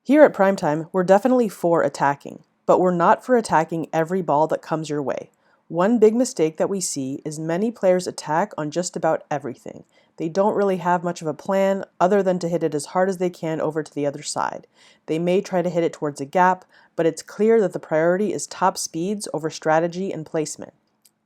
Here at Primetime, we're definitely for attacking, but we're not for attacking every ball that comes your way. One big mistake that we see is many players attack on just about everything. They don't really have much of a plan other than to hit it as hard as they can over to the other side. They may try to hit it towards a gap, but it's clear that the priority is top speeds over strategy and placement.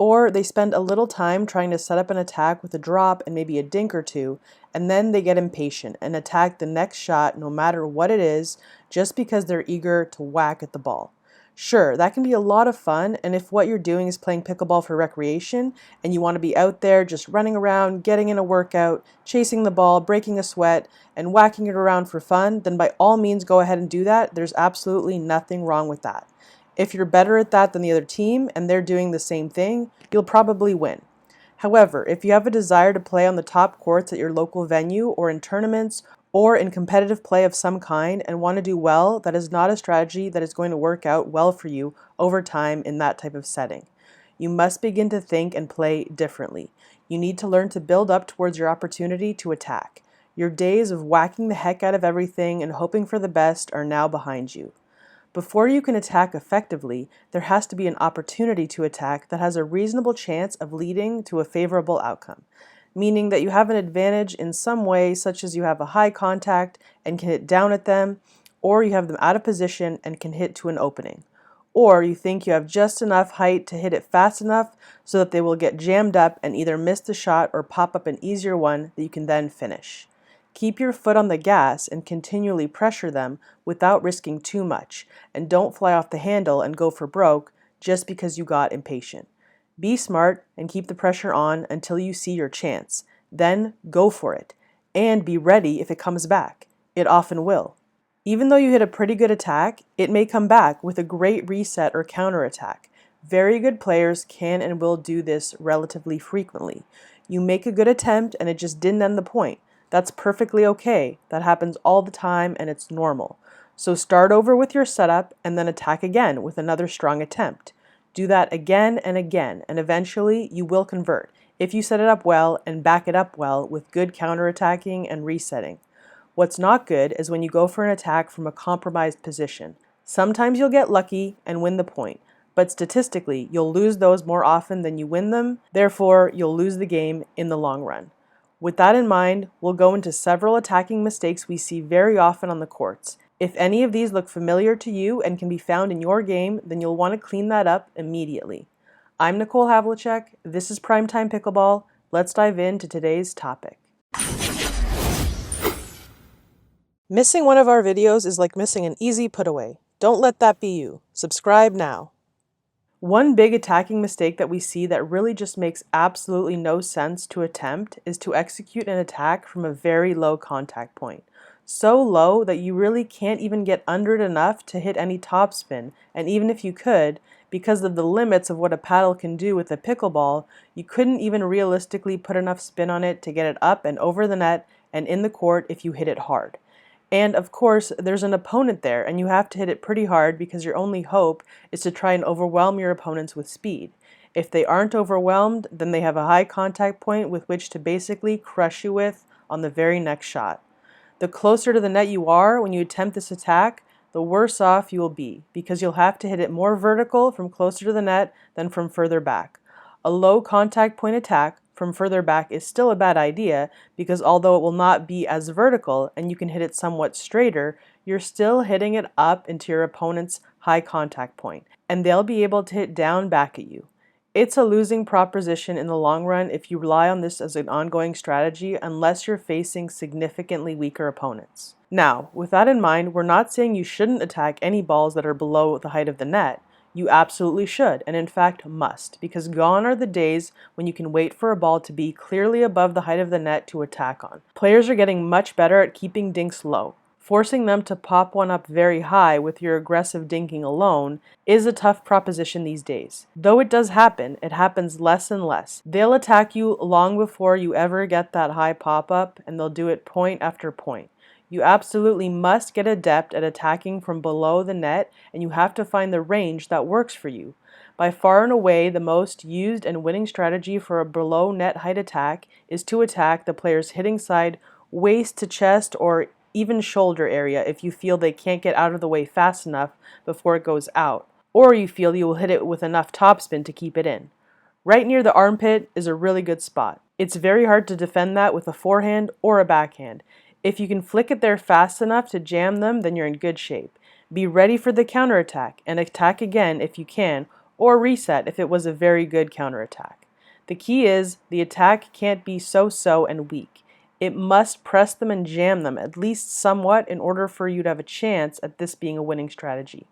Or they spend a little time trying to set up an attack with a drop and maybe a dink or two, and then they get impatient and attack the next shot no matter what it is, just because they're eager to whack at the ball. Sure, that can be a lot of fun, and if what you're doing is playing pickleball for recreation, and you want to be out there just running around, getting in a workout, chasing the ball, breaking a sweat, and whacking it around for fun, then by all means go ahead and do that. There's absolutely nothing wrong with that. If you're better at that than the other team and they're doing the same thing, you'll probably win. However, if you have a desire to play on the top courts at your local venue or in tournaments or in competitive play of some kind and want to do well, that is not a strategy that is going to work out well for you over time in that type of setting. You must begin to think and play differently. You need to learn to build up towards your opportunity to attack. Your days of whacking the heck out of everything and hoping for the best are now behind you. Before you can attack effectively, there has to be an opportunity to attack that has a reasonable chance of leading to a favorable outcome, meaning that you have an advantage in some way, such as you have a high contact and can hit down at them, or you have them out of position and can hit to an opening, or you think you have just enough height to hit it fast enough so that they will get jammed up and either miss the shot or pop up an easier one that you can then finish. Keep your foot on the gas and continually pressure them without risking too much, and don't fly off the handle and go for broke just because you got impatient. Be smart and keep the pressure on until you see your chance. Then go for it, and be ready if it comes back. It often will. Even though you hit a pretty good attack, it may come back with a great reset or counterattack. Very good players can and will do this relatively frequently. You make a good attempt and it just didn't end the point. That's perfectly okay. That happens all the time and it's normal. So start over with your setup and then attack again with another strong attempt. Do that again and again, and eventually you will convert if you set it up well and back it up well with good counterattacking and resetting. What's not good is when you go for an attack from a compromised position. Sometimes you'll get lucky and win the point, but statistically you'll lose those more often than you win them, therefore you'll lose the game in the long run. With that in mind, we'll go into several attacking mistakes we see very often on the courts. If any of these look familiar to you and can be found in your game, then you'll want to clean that up immediately. I'm Nicole Havlicek. This is Primetime Pickleball. Let's dive into today's topic. Missing one of our videos is like missing an easy put-away. Don't let that be you. Subscribe now. One big attacking mistake that we see that really just makes absolutely no sense to attempt is to execute an attack from a very low contact point. So low that you really can't even get under it enough to hit any topspin, and even if you could, because of the limits of what a paddle can do with a pickleball, you couldn't even realistically put enough spin on it to get it up and over the net and in the court if you hit it hard. And of course, there's an opponent there, and you have to hit it pretty hard because your only hope is to try and overwhelm your opponents with speed. If they aren't overwhelmed, then they have a high contact point with which to basically crush you with on the very next shot. The closer to the net you are when you attempt this attack, the worse off you will be, because you'll have to hit it more vertical from closer to the net than from further back. A low contact point attack from further back is still a bad idea, because although it will not be as vertical and you can hit it somewhat straighter, you're still hitting it up into your opponent's high contact point, and they'll be able to hit down back at you. It's a losing proposition in the long run if you rely on this as an ongoing strategy unless you're facing significantly weaker opponents. Now, with that in mind, we're not saying you shouldn't attack any balls that are below the height of the net. You absolutely should, and in fact must, because gone are the days when you can wait for a ball to be clearly above the height of the net to attack on. Players are getting much better at keeping dinks low. Forcing them to pop one up very high with your aggressive dinking alone is a tough proposition these days. Though it does happen, it happens less and less. They'll attack you long before you ever get that high pop-up, and they'll do it point after point. You absolutely must get adept at attacking from below the net, and you have to find the range that works for you. By far and away, the most used and winning strategy for a below net height attack is to attack the player's hitting side waist to chest or even shoulder area if you feel they can't get out of the way fast enough before it goes out, or you feel you will hit it with enough topspin to keep it in. Right near the armpit is a really good spot. It's very hard to defend that with a forehand or a backhand. If you can flick it there fast enough to jam them, then you're in good shape. Be ready for the counterattack and attack again if you can, or reset if it was a very good counterattack. The key is the attack can't be so-so and weak. It must press them and jam them at least somewhat in order for you to have a chance at this being a winning strategy.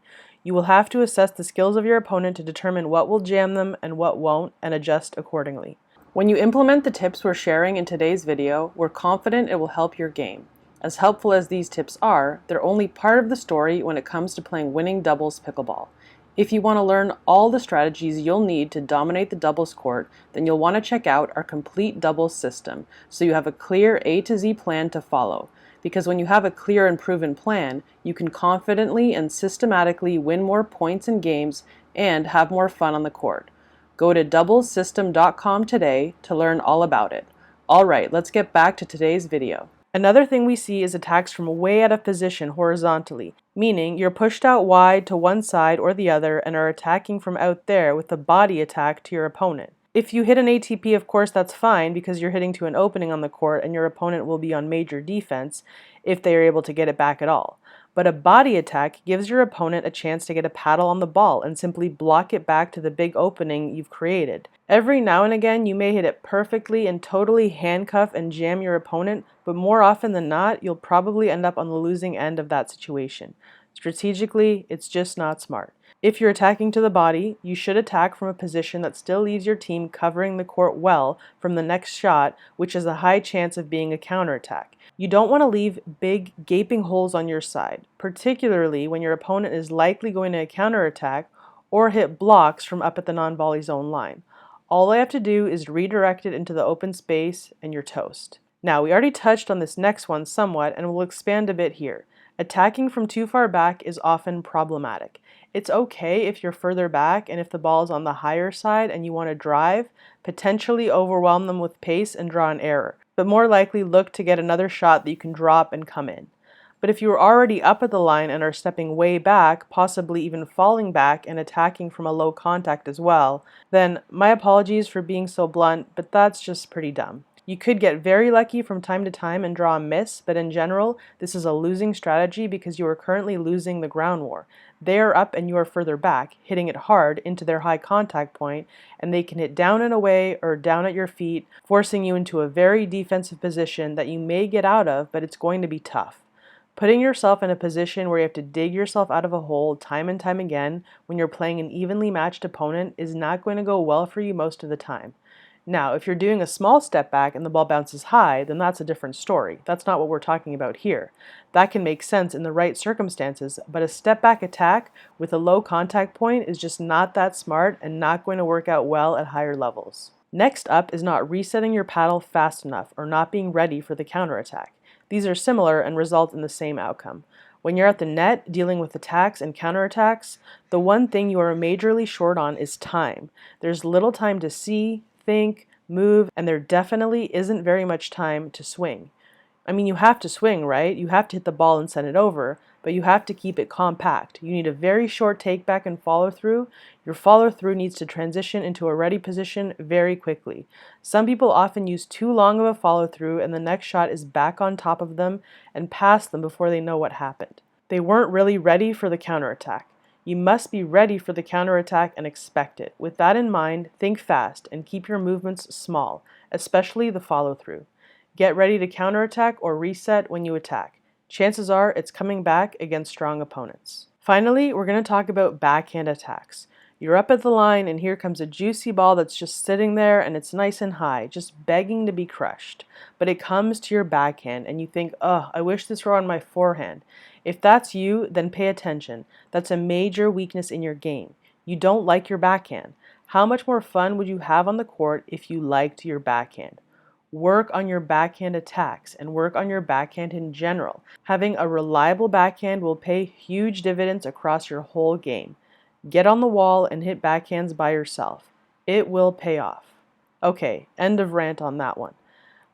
You will have to assess the skills of your opponent to determine what will jam them and what won't, and adjust accordingly. When you implement the tips we're sharing in today's video, we're confident it will help your game. As helpful as these tips are, they're only part of the story when it comes to playing winning doubles pickleball. If you want to learn all the strategies you'll need to dominate the doubles court, then you'll want to check out our complete doubles system, so you have a clear A to Z plan to follow. Because when you have a clear and proven plan, you can confidently and systematically win more points in games and have more fun on the court. Go to doublessystem.com today to learn all about it. Alright, let's get back to today's video. Another thing we see is attacks from way out of position horizontally, meaning you're pushed out wide to one side or the other and are attacking from out there with a body attack to your opponent. If you hit an ATP, of course, that's fine because you're hitting to an opening on the court and your opponent will be on major defense if they are able to get it back at all. But a body attack gives your opponent a chance to get a paddle on the ball and simply block it back to the big opening you've created. Every now and again, you may hit it perfectly and totally handcuff and jam your opponent, but more often than not, you'll probably end up on the losing end of that situation. Strategically, it's just not smart. If you're attacking to the body, you should attack from a position that still leaves your team covering the court well from the next shot, which has a high chance of being a counterattack. You don't want to leave big, gaping holes on your side, particularly when your opponent is likely going to counterattack or hit blocks from up at the non-volley zone line. All I have to do is redirect it into the open space and you're toast. Now, we already touched on this next one somewhat and we'll expand a bit here. Attacking from too far back is often problematic. It's okay if you're further back and if the ball is on the higher side and you want to drive, potentially overwhelm them with pace and draw an error, but more likely look to get another shot that you can drop and come in. But if you are already up at the line and are stepping way back, possibly even falling back and attacking from a low contact as well, then my apologies for being so blunt, but that's just pretty dumb. You could get very lucky from time to time and draw a miss, but in general, this is a losing strategy because you are currently losing the ground war. They are up and you are further back, hitting it hard into their high contact point, and they can hit down and away or down at your feet, forcing you into a very defensive position that you may get out of, but it's going to be tough. Putting yourself in a position where you have to dig yourself out of a hole time and time again when you're playing an evenly matched opponent is not going to go well for you most of the time. Now, if you're doing a small step back and the ball bounces high, then that's a different story. That's not what we're talking about here. That can make sense in the right circumstances, but a step back attack with a low contact point is just not that smart and not going to work out well at higher levels. Next up is not resetting your paddle fast enough or not being ready for the counterattack. These are similar and result in the same outcome. When you're at the net dealing with attacks and counterattacks, the one thing you are majorly short on is time. There's little time to see, think, move, and there definitely isn't very much time to swing. I mean, you have to swing, right? You have to hit the ball and send it over, but you have to keep it compact. You need a very short take back and follow through. Your follow through needs to transition into a ready position very quickly. Some people often use too long of a follow through and the next shot is back on top of them and past them before they know what happened. They weren't really ready for the counterattack. You must be ready for the counterattack and expect it. With that in mind, think fast and keep your movements small, especially the follow-through. Get ready to counterattack or reset when you attack. Chances are it's coming back against strong opponents. Finally, we're going to talk about backhand attacks. You're up at the line and here comes a juicy ball that's just sitting there and it's nice and high, just begging to be crushed. But it comes to your backhand and you think, oh, I wish this were on my forehand. If that's you, then pay attention. That's a major weakness in your game. You don't like your backhand. How much more fun would you have on the court if you liked your backhand? Work on your backhand attacks and work on your backhand in general. Having a reliable backhand will pay huge dividends across your whole game. Get on the wall and hit backhands by yourself. It will pay off. Okay, end of rant on that one.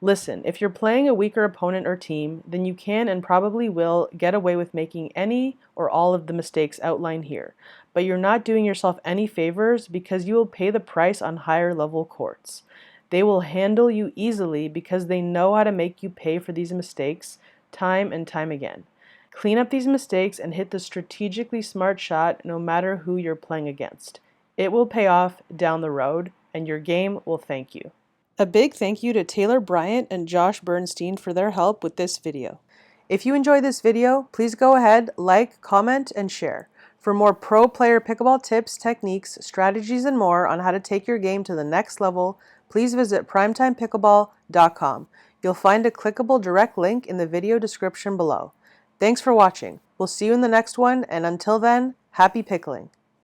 Listen, if you're playing a weaker opponent or team, then you can and probably will get away with making any or all of the mistakes outlined here, but you're not doing yourself any favors because you will pay the price on higher level courts. They will handle you easily because they know how to make you pay for these mistakes time and time again. Clean up these mistakes and hit the strategically smart shot no matter who you're playing against. It will pay off down the road, and your game will thank you. A big thank you to Taylor Bryant and Josh Bernstein for their help with this video. If you enjoyed this video, please go ahead, like, comment, and share. For more pro player pickleball tips, techniques, strategies, and more on how to take your game to the next level, please visit primetimepickleball.com. You'll find a clickable direct link in the video description below. Thanks for watching. We'll see you in the next one, and until then, happy pickling.